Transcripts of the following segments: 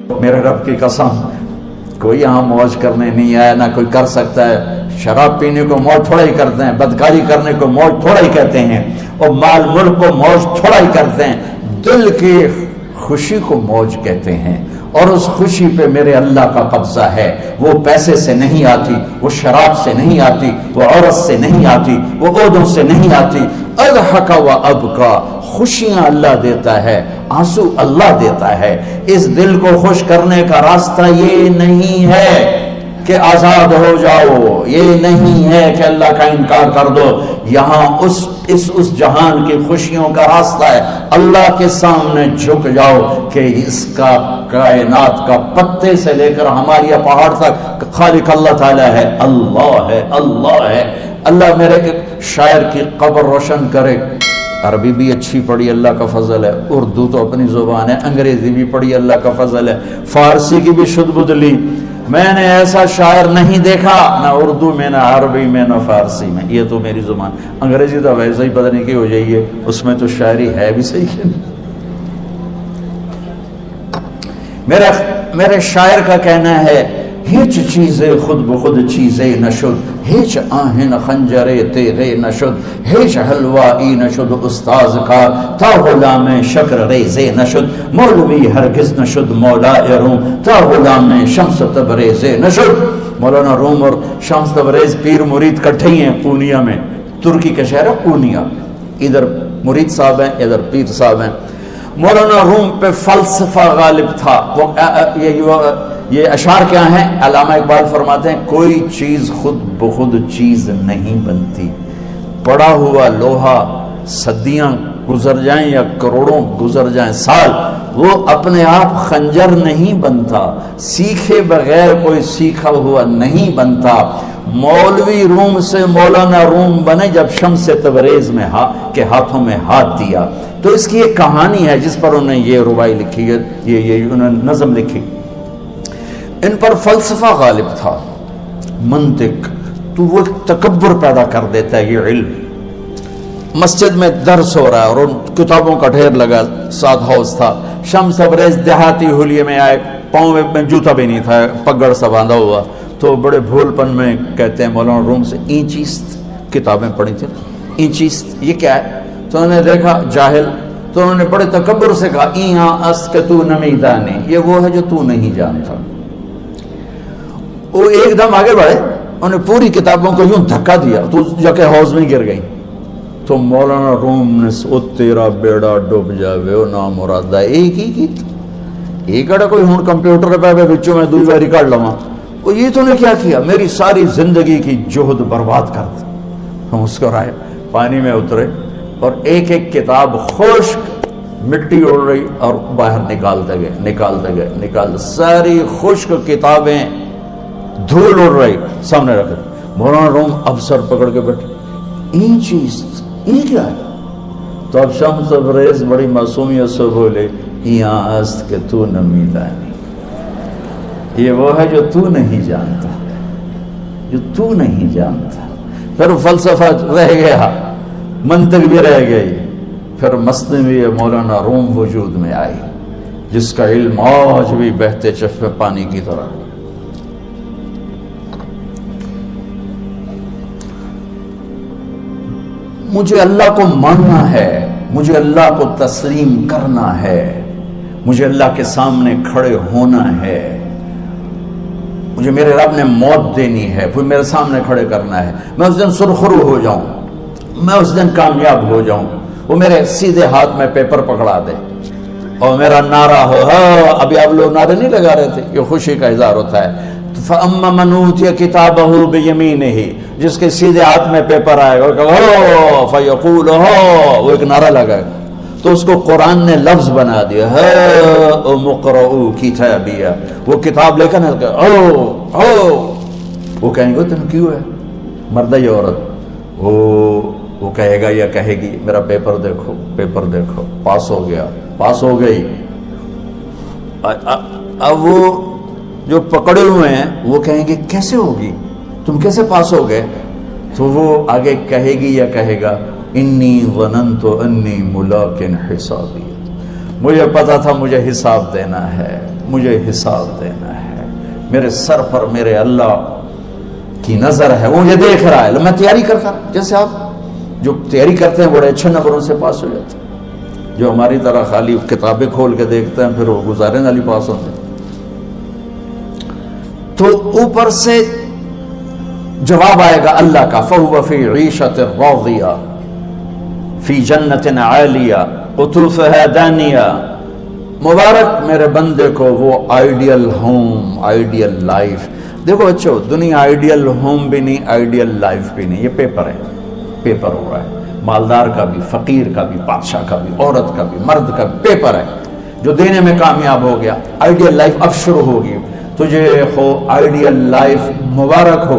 میرے رب کی قسم کوئی یہاں موج کرنے نہیں آیا، نہ کوئی کر سکتا ہے۔ شراب پینے کو موج تھوڑا ہی کرتے ہیں، بدکاری کرنے کو موج تھوڑا ہی کہتے ہیں، اور مال ملک کو موج تھوڑا ہی کرتے ہیں، دل کی خوشی کو موج کہتے ہیں۔ اور اس خوشی پہ میرے اللہ کا قبضہ ہے، وہ پیسے سے نہیں آتی، وہ شراب سے نہیں آتی، وہ عورت سے نہیں آتی، وہ عہدوں سے نہیں آتی۔ اضحک و ابکا، خوشیاں اللہ دیتا ہے، آنسو اللہ دیتا ہے۔ اس دل کو خوش کرنے کا راستہ یہ نہیں ہے کہ آزاد ہو جاؤ، یہ نہیں ہے کہ اللہ کا انکار کر دو۔ یہاں اس جہان کی خوشیوں کا راستہ ہے، اللہ کے سامنے جھک جاؤ کہ اس کا کائنات کا پتے سے لے کر ہماری پہاڑ تک خالق اللہ تعالیٰ ہے، اللہ ہے، اللہ ہے۔ اللہ میرے شاعر کی قبر روشن کرے۔ عربی بھی اچھی پڑھی، اللہ کا فضل ہے، اردو تو اپنی زبان ہے، انگریزی بھی پڑھی، اللہ کا فضل ہے، فارسی کی بھی شد بد لی۔ میں نے ایسا شاعر نہیں دیکھا، نہ اردو میں، نہ عربی میں، نہ فارسی میں، یہ تو میری زبان۔ انگریزی تو ویسے ہی پتہ نہیں کی ہو جائیے، اس میں تو شاعری ہے بھی صحیح ہے۔ میرے شاعر کا کہنا ہے، ہیچ چیزیں خود بخود چیزیں نشد، ہیچ آہن خنجر تیغے نشد، ہیچ حلوائی نشد استاذ کا، تا غلام شکر ریزے نشد، مولوی ہرگز نشد مولا روم، تا غلام شمس تبریز نشد۔ مولانا روم اور شمس تبریز پیر مرید کٹھے ہیں پونیا میں، ترکی کا شہر ہے پونیا، ادھر مرید صاحب ہیں، ادھر پیر صاحب ہیں۔ مولانا روم پہ فلسفہ غالب تھا۔ یہ اشعار کیا ہیں؟ علامہ اقبال فرماتے ہیں، کوئی چیز خود بخود چیز نہیں بنتی، پڑا ہوا لوہا صدیاں گزر جائیں یا کروڑوں گزر جائیں سال، وہ اپنے آپ خنجر نہیں بنتا، سیکھے بغیر کوئی سیکھا ہوا نہیں بنتا۔ مولوی روم سے مولانا روم بنے جب شمس تبریز میں کے ہاتھوں میں ہاتھ دیا۔ تو اس کی ایک کہانی ہے جس پر انہوں نے یہ ربائی لکھی ہے، یہ انہوں نے نظم لکھی۔ ان پر فلسفہ غالب تھا، منطق، تو وہ تکبر پیدا کر دیتا ہے یہ علم۔ مسجد میں درس ہو رہا ہے اور ان کتابوں کا ڈھیر لگا، ساتھ ہاؤس تھا۔ شمس تبریز دیہاتی حلیے میں آئے، پاؤں میں جوتا بھی نہیں تھا، پگڑ سا باندھا ہوا، تو بڑے بھول پن میں کہتے ہیں مولانا روم سے، اینچیست کتابیں پڑھی تھیں، اینچیست یہ کیا ہے؟ تو انہوں نے دیکھا جاہل، تو انہوں نے بڑے تکبر سے کہا، ایہاں است کہ تو نمیدانی، یہ وہ ہے جو تو نہیں جانتا۔ وہ ایک دم آگے بڑھے، انہوں نے پوری کتابوں کو یوں دھکا دیا تو جا کے حوض میں گر گئی۔ تو مولانا روم نے او تیرا بیڑا ڈوب جاوے او نامرادہ، ایک ہی کی ایک اڑا کوئی ہوں کمپیوٹر پہ بچوں میں دوئی باری کر لواں، وہ یہ تو نے کیا کیا، میری ساری زندگی کی جہد برباد کر دی۔ ہم مسکرائے، پانی میں اترے اور ایک ایک کتاب خشک مٹی اڑ رہی اور باہر نکالتے گئے، ساری خشک کتابیں دھول اڑ رہی سامنے رکھ دی۔ مولانا روم اب سر پکڑ کے بیٹھے، این چیز یہ کیا ہے؟ تو اب شمس تبریز بڑی معصومیت سے بولے، یہاں است کہ تو نمیدانی، یہ وہ ہے جو تو نہیں جانتا، جو تو نہیں جانتا۔ پھر فلسفہ رہ گیا، منطق بھی رہ گئی، پھر مثنوی مولانا روم وجود میں آئی، جس کا علم آج بھی بہتے چشمے پانی کی طرح۔ مجھے اللہ کو ماننا ہے، مجھے اللہ کو تسلیم کرنا ہے، مجھے اللہ کے سامنے کھڑے ہونا ہے، مجھے میرے رب نے موت دینی ہے، پھر میرے سامنے کھڑے کرنا ہے، میں اس دن سرخرو ہو جاؤں، میں اس دن کامیاب ہو جاؤں، وہ میرے سیدھے ہاتھ میں پیپر پکڑا دے اور میرا نعرہ ہو۔ ابھی آپ لوگ نعرے نہیں لگا رہے تھے، یہ خوشی کا اظہار ہوتا ہے۔ فَأَمَّا مَنْ أُوتِيَ كِتَابَهُ بِيَمِينِهِ، جس کے سیدھے ہاتھ میں پیپر آئے گا فَيَقُولُ وہ ایک نعرہ لگائے گا، تو اس کو قرآن نے لفظ بنا دیا، هَاؤْمُ اقْرَءُوا كِتَابِيَهْ، وہ کتاب لے کر وہ کہیں گے تم کیوں ہے مرد یا عورت، وہ کہے گا یا کہے گی میرا پیپر دیکھو، پیپر دیکھو، پاس ہو گیا، پاس ہو گئی۔ اب وہ جو پکڑے ہوئے ہیں وہ کہیں گے کیسے ہوگی، تم کیسے پاس ہو گئے؟ تو وہ آگے کہے گی یا کہے گا انی ظننت انی ملاق حسابی، مجھے پتا تھا مجھے حساب دینا ہے، مجھے حساب دینا ہے، میرے سر پر میرے اللہ کی نظر ہے، وہ مجھے دیکھ رہا ہے۔ میں تیاری کرتا، جیسے آپ جو تیاری کرتے ہیں بڑے اچھے نمبروں سے پاس ہو جاتے ہیں، جو ہماری طرح خالی کتابیں کھول کے دیکھتے ہیں پھر وہ گزارے والی پاس ہوتے ہیں۔ تو اوپر سے جواب آئے گا اللہ کا، فَهُوَ فِي عِيشَةٍ رَاضِيَةٍ فِي جَنَّةٍ عَالِيَةٍ قُطُوفُهَا دَانِيَةٌ۔ مبارک میرے بندے کو وہ آئیڈیل ہوم، آئیڈیل لائف۔ دیکھو بچو، دنیا آئیڈیل ہوم بھی نہیں، آئیڈیل لائف بھی نہیں، یہ پیپر ہے، پیپر ہو رہا ہے، مالدار کا بھی، فقیر کا بھی، بادشاہ کا بھی، عورت کا بھی، مرد کا بھی پیپر ہے۔ جو دینے میں کامیاب ہو گیا، آئیڈیل لائف اب شروع ہوگی۔ تجھے ہو آئیڈیل لائف مبارک ہو۔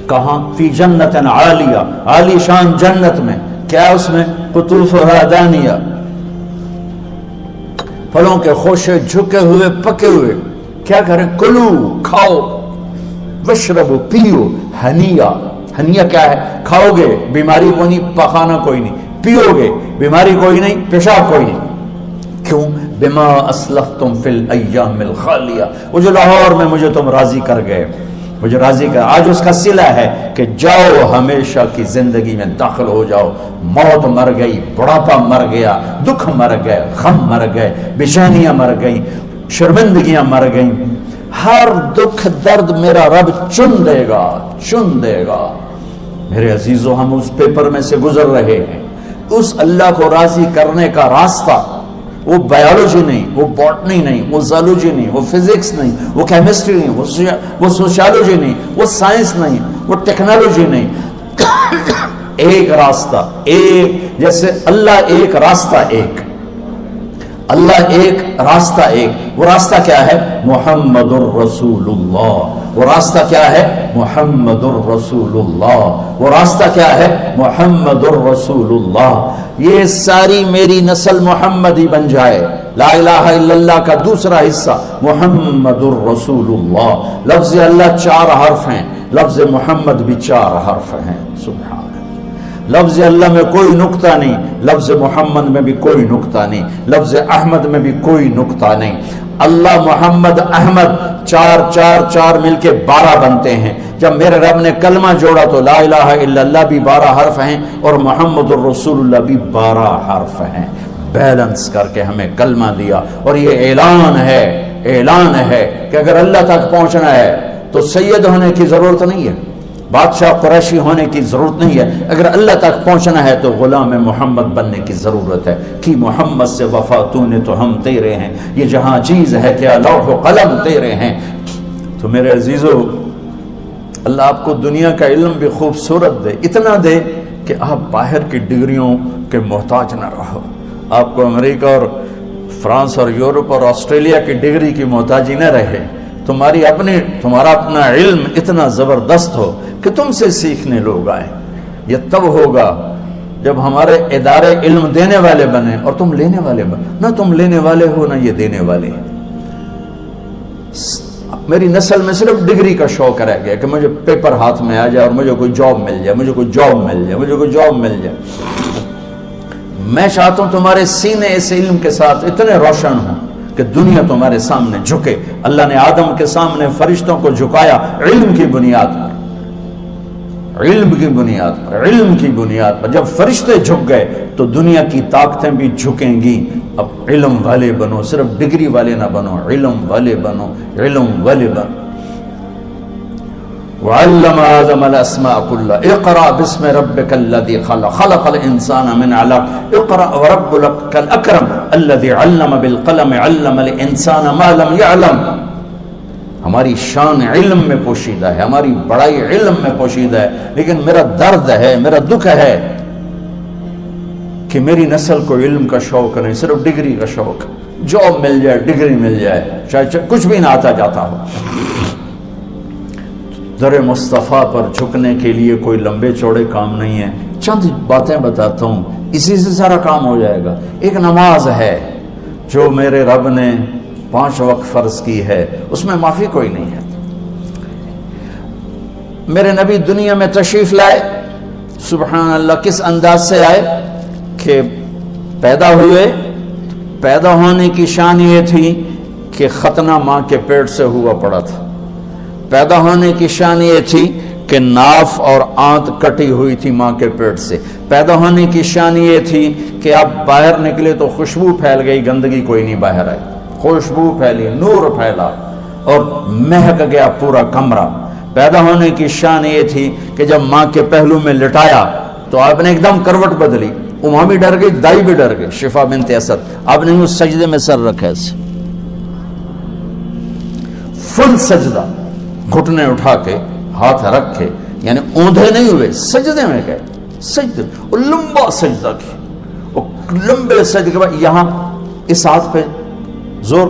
کہاں؟ فی جنت عالیہ، عالی شان جنت میں، کیا اس میں؟ قطوفها دانیہ، پھلوں کے خوشے جھکے ہوئے پکے ہوئے۔ کیا کریں؟ کلو، کھاؤ، وشربو، پیو، ہنیا۔ ہنیا کیا ہے؟ کھاؤ گے بیماری کوئی نہیں، پخانا کوئی نہیں، پیو گے بیماری کوئی نہیں، پیشاب کوئی نہیں۔ کیوں؟ بما اسلفتم فی الایام الخالیہ، وہ جو لاہور میں مجھے تم راضی کر گئے، مجھے راضی کر، آج اس کا صلہ ہے کہ جاؤ ہمیشہ کی زندگی میں داخل ہو جاؤ۔ موت مر گئی، بڑھاپا مر گیا، دکھ مر گئے، غم مر گئے، بےچینیاں مر گئیں، شرمندگیاں مر گئیں، ہر دکھ درد میرا رب چن دے گا، چن دے گا۔ میرے عزیزو، ہم اس پیپر میں سے گزر رہے ہیں۔ اس اللہ کو راضی کرنے کا راستہ، وہ بایولوجی نہیں، وہ باٹنی نہیں، وہ زالوجی نہیں، وہ فزکس نہیں، وہ کیمسٹری نہیں، وہ سوشیالوجی نہیں، وہ سائنس نہیں، وہ ٹیکنالوجی نہیں۔ ایک راستہ، ایک، جیسے اللہ ایک، راستہ ایک، اللہ ایک، راستہ ایک۔ وہ راستہ کیا ہے؟ محمد الرسول اللہ۔ وہ راستہ کیا ہے؟ محمد الرسول اللہ۔ وہ راستہ کیا ہے؟ محمد الرسول اللہ۔ یہ ساری میری نسل محمدی بن جائے۔ لا الہ الا اللہ کا دوسرا حصہ محمد الرسول اللہ۔ لفظ اللہ 4 حرف ہیں، لفظ محمد بھی 4 حرف ہیں۔ سبحان اللہ۔ لفظ اللہ میں کوئی نقطہ نہیں، لفظ محمد میں بھی کوئی نقطہ نہیں، لفظ احمد میں بھی کوئی نقطہ نہیں۔ اللہ، محمد، احمد، 4 4 4 مل کے 12 بنتے ہیں۔ جب میرے رب نے کلمہ جوڑا تو لا الہ الا اللہ بھی 12 حرف ہیں اور محمد الرسول اللہ بھی 12 حرف ہیں۔ بیلنس کر کے ہمیں کلمہ دیا، اور یہ اعلان ہے، اعلان ہے کہ اگر اللہ تک پہنچنا ہے تو سید ہونے کی ضرورت نہیں ہے، بادشاہ قریشی ہونے کی ضرورت نہیں ہے۔ اگر اللہ تک پہنچنا ہے تو غلام محمد بننے کی ضرورت ہے۔ کہ محمد سے وفا تو نے تو ہم تیرے ہیں، یہ جہاں چیز ہے کیا لوح و قلم تیرے ہیں۔ تو میرے عزیزو، اللہ آپ کو دنیا کا علم بھی خوبصورت دے، اتنا دے کہ آپ باہر کی ڈگریوں کے محتاج نہ رہو، آپ کو امریکہ اور فرانس اور یورپ اور آسٹریلیا کی ڈگری کی محتاجی نہ رہے، تمہارا اپنا علم اتنا زبردست ہو کہ تم سے سیکھنے لوگ آئیں۔ یہ تب ہوگا جب ہمارے ادارے علم دینے والے بنے اور تم لینے والے بنے۔ نہ تم لینے والے ہو نہ یہ دینے والے۔ میری نسل میں صرف ڈگری کا شوق رہ گیا کہ مجھے پیپر ہاتھ میں آ جائے اور مجھے کوئی جاب مل جائے، مجھے کوئی جاب مل جائے، مجھے کوئی جاب مل جائے۔ میں چاہتا ہوں تمہارے سینے اس علم کے ساتھ اتنے روشن ہوں کہ دنیا تمہارے سامنے جھکے۔ اللہ نے آدم کے سامنے فرشتوں کو جھکایا علم کی بنیاد پر، علم کی بنیاد پر، علم کی بنیاد پر۔ جب فرشتے جھک گئے تو دنیا کی طاقتیں بھی جھکیں گی۔ اب علم والے بنو، صرف ڈگری والے نہ بنو، علم والے بنو، علم والے بنو۔ وعلم آدم الاسماء كلها اقرأ باسم ربك الذي خلق خلق الانسان من علق اقرأ وربك الاكرم الذي علم بالقلم علم الانسان ما لم يعلم۔ ہماری شان علم میں پوشیدہ ہے، ہماری بڑائی علم میں پوشیدہ ہے، لیکن میرا درد ہے، میرا دکھ ہے کہ میری نسل کو علم کا شوق نہیں، صرف ڈگری کا شوق۔ جاب مل جائے، ڈگری مل جائے، چاہے کچھ بھی نہ آتا جاتا ہو۔ در مصطفیٰ پر جھکنے کے لیے کوئی لمبے چوڑے کام نہیں ہے، چند باتیں بتاتا ہوں، اسی سے سارا کام ہو جائے گا۔ ایک نماز ہے جو میرے رب نے 5 وقت فرض کی ہے، اس میں معافی کوئی نہیں ہے۔ میرے نبی دنیا میں تشریف لائے، سبحان اللہ، کس انداز سے آئے کہ پیدا ہوئے پیدا ہونے کی شان یہ تھی کہ ختنہ ماں کے پیٹ سے ہوا پڑا تھا، پیدا ہونے کی شان یہ تھی کہ ناف اور آنت کٹی ہوئی تھی ماں کے پیٹ سے، پیدا ہونے کی شان یہ تھی کہ آپ باہر نکلے تو خوشبو پھیل گئی، گندگی کوئی نہیں باہر آئی، خوشبو پھیلی، نور پھیلا اور مہک گیا پورا کمرہ۔ پیدا ہونے کی شان یہ تھی کہ جب ماں کے پہلو میں لٹایا تو آپ نے ایک دم کروٹ بدلی، اماں بھی ڈر گئی، دائی بھی ڈر گئی، شفا بنت اسد، آپ نے اس سجدے میں سر رکھا ایسے فل سجدہ، گھٹنے اٹھا کے ہاتھ رکھ کے، یعنی اوندھے نہیں ہوئے، سجدے میں گئے، سجدے اور لمبا سجدہ کیا، اور لمبے سجدے کے بعد یہاں اس ہاتھ پہ زور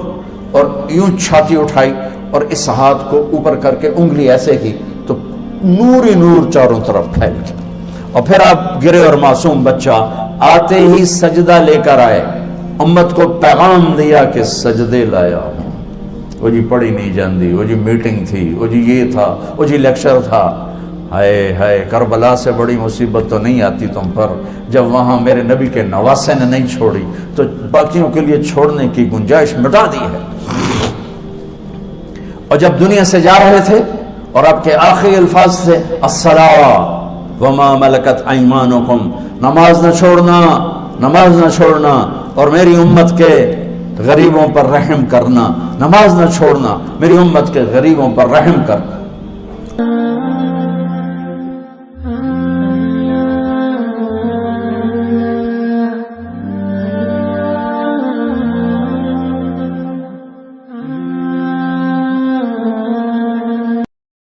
اور یوں چھاتی اٹھائی اور اس ہاتھ کو اوپر کر کے انگلی ایسے کی تو نور ہی نور چاروں طرف پھیل گیا، اور پھر آپ گرے اور معصوم بچہ آتے ہی سجدہ لے کر آئے، امت کو پیغام دیا کہ سجدے لایا ہوں۔ وہ جی پڑھی نہیں جاندی، وہ جی میٹنگ تھی، وہ جی یہ تھا، وہ جی لیکچر تھا، ہائے ہائے کربلا سے بڑی مصیبت تو نہیں آتی تم پر جب وہاں میرے نبی کے نواسے نے نہیں چھوڑی تو باقیوں کے لیے چھوڑنے کی گنجائش مٹا دی ہے۔ اور جب دنیا سے جا رہے تھے اور آپ کے آخری الفاظ تھے الصلاۃ وما ملکت ایمانکم، نماز نہ چھوڑنا، نماز نہ چھوڑنا، اور میری امت کے غریبوں پر رحم کرنا، نماز نہ چھوڑنا، میری امت کے غریبوں پر رحم کر۔